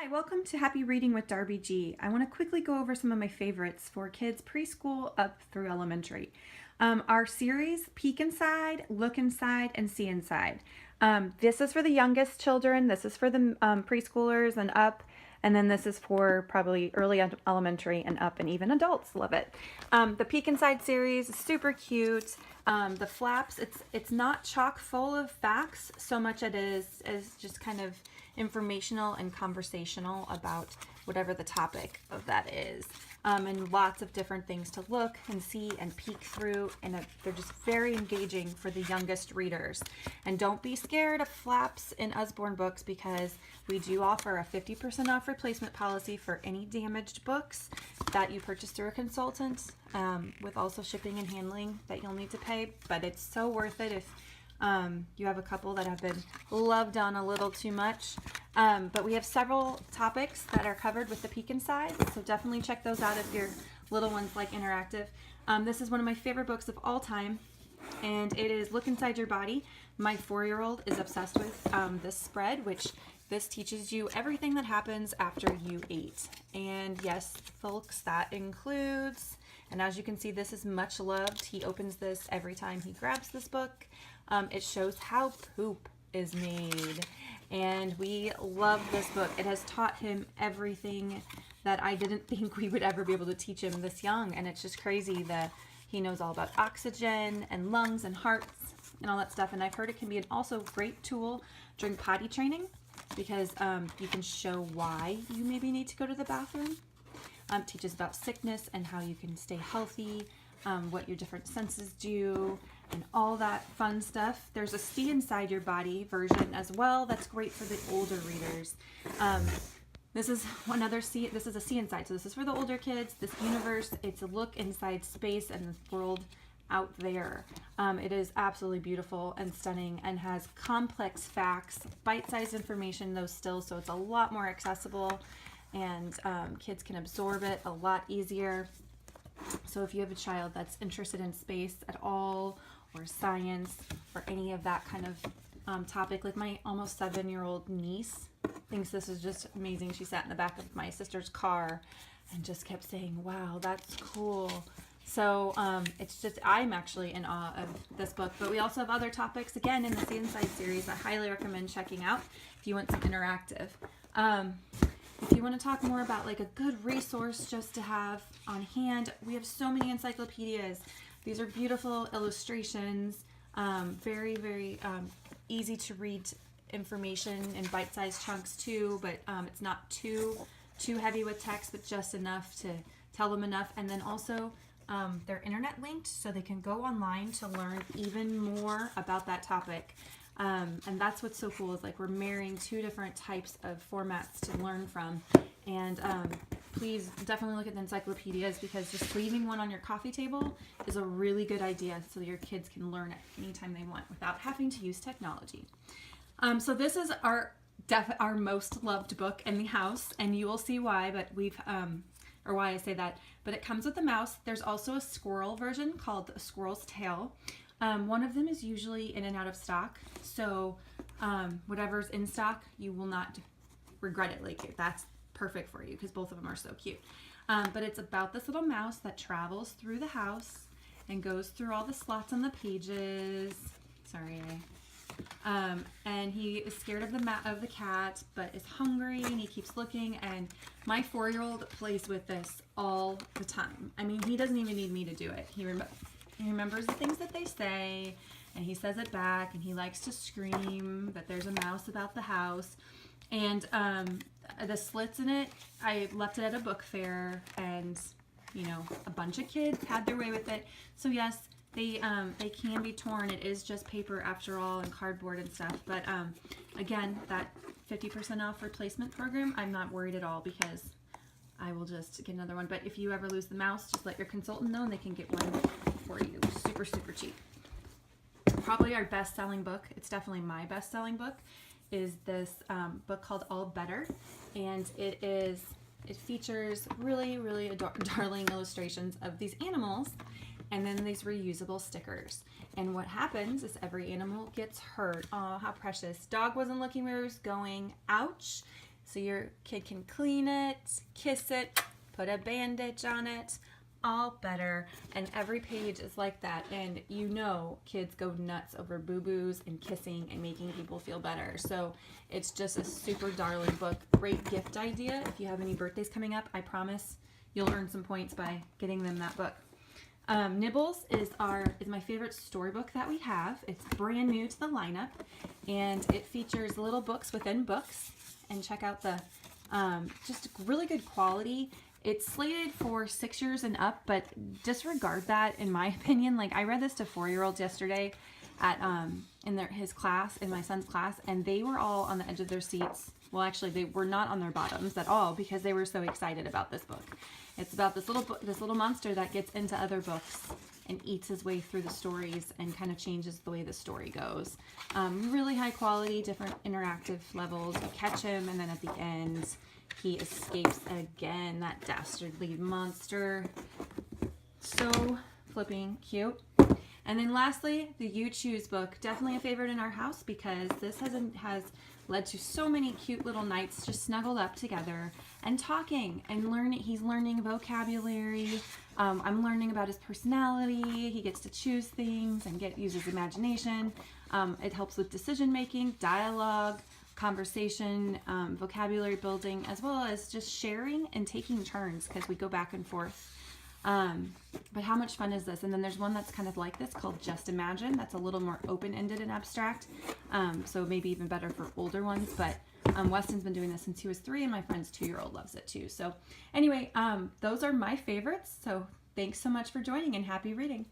Hi, welcome to Happy Reading with Darby G. I want to quickly go over some of my favorites for kids preschool up through elementary. Our series, Peek Inside, Look Inside, and See Inside. This is for the youngest children. This is for the preschoolers and up. And then this is for probably early elementary and up, and even adults love it. The Peek Inside series is super cute. The flaps, it's not chock full of facts so much it is just kind of informational and conversational about whatever the topic of that is. And lots of different things to look and see and peek through, and they're just very engaging for the youngest readers. And don't be scared of flaps in Usborne Books, because we do offer a 50% off replacement policy for any damaged books that you purchase through a consultant, with also shipping and handling that you'll need to pay. But it's so worth it if you have a couple that have been loved on a little too much. But we have several topics that are covered with the Peek Inside, so definitely check those out if your little ones like interactive. This is one of my favorite books of all time, and it is Look Inside Your Body. My 4-year-old is obsessed with this spread, which this teaches you everything that happens after you eat. And yes, folks, that includes, and as you can see, this is much loved. He opens this every time he grabs this book. It shows how poop is made, and we love this book. It has taught him everything that I didn't think we would ever be able to teach him this young, and it's just crazy that he knows all about oxygen and lungs and hearts and all that stuff. And I've heard it can be an also great tool during potty training, because you can show why you maybe need to go to the bathroom. Teaches about sickness and how you can stay healthy, what your different senses do, and all that fun stuff. There's a See Inside Your Body version as well that's great for the older readers. This is this is a See Inside, so this is for the older kids. This universe, it's a look inside space and the world out there. It is absolutely beautiful and stunning, and has complex facts, bite-sized information though still, so it's a lot more accessible, and kids can absorb it a lot easier. So if you have a child that's interested in space at all, or science, or any of that kind of topic, like my almost 7-year-old niece thinks this is just amazing. She sat in the back of my sister's car and just kept saying, wow, that's cool. So it's just, I'm actually in awe of this book. But we also have other topics, again, in the See Inside series I highly recommend checking out if you want some interactive. If you want to talk more about like a good resource just to have on hand, we have so many encyclopedias. These are beautiful illustrations, very, very easy to read information in bite-sized chunks too, but it's not too heavy with text, but just enough to tell them enough. And then also they're internet linked, so they can go online to learn even more about that topic. And that's what's so cool, is like we're marrying two different types of formats to learn from. And please definitely look at the encyclopedias, because just leaving one on your coffee table is a really good idea, so that your kids can learn it anytime they want without having to use technology. So this is our most loved book in the house, and you will see why, but or why I say that, but it comes with a mouse. There's also a squirrel version called A Squirrel's Tale. One of them is usually in and out of stock, so whatever's in stock, you will not regret it. Like, that's perfect for you, because both of them are so cute. But it's about this little mouse that travels through the house and goes through all the slots on the pages. Sorry. And he is scared of the cat, but is hungry, and he keeps looking. And my 4-year-old plays with this all the time. I mean, he doesn't even need me to do it. He remembers the things that they say, and he says it back, and he likes to scream that there's a mouse about the house. And the slits in it, I left it at a book fair, and you know, a bunch of kids had their way with it. So yes, they can be torn. It is just paper after all, and cardboard and stuff. But again, that 50% off replacement program, I'm not worried at all, because I will just get another one. But if you ever lose the mouse, just let your consultant know, and they can get one for you super, super cheap. Probably our best-selling book, it's definitely my best-selling book, is this book called All Better. And it features really, really darling illustrations of these animals, and then these reusable stickers. And what happens is every animal gets hurt. Oh, how precious. Dog wasn't looking where he was going. Ouch. so your kid can clean it, kiss it, put a bandage on it, all better. And every page is like that, and you know kids go nuts over boo-boos and kissing and making people feel better. So it's just a super darling book. Great gift idea if you have any birthdays coming up. I promise you'll earn some points by getting them that book. Nibbles is my favorite storybook that we have. It's brand new to the lineup, and it features little books within books. And check out the just really good quality. It's slated for 6 years and up, but disregard that in my opinion. Like, I read this to 4-year-olds yesterday at his class, in my son's class, and they were all on the edge of their seats. Well, actually, they were not on their bottoms at all because they were so excited about this book. It's about this little monster that gets into other books and eats his way through the stories and kind of changes the way the story goes. Really high quality, different interactive levels. You catch him, and then at the end, he escapes again, that dastardly monster. So flipping cute. And then lastly, the You Choose book. Definitely a favorite in our house because this has led to so many cute little nights just snuggled up together and talking and learning. He's learning vocabulary. I'm learning about his personality. He gets to choose things and use his imagination. It helps with decision making, dialogue, conversation, vocabulary building, as well as just sharing and taking turns because we go back and forth. But how much fun is this? And then there's one that's kind of like this called Just Imagine. That's a little more open-ended and abstract. So maybe even better for older ones. But Weston's been doing this since he was 3, and my friend's 2-year-old loves it too. So anyway, those are my favorites. So thanks so much for joining, and happy reading.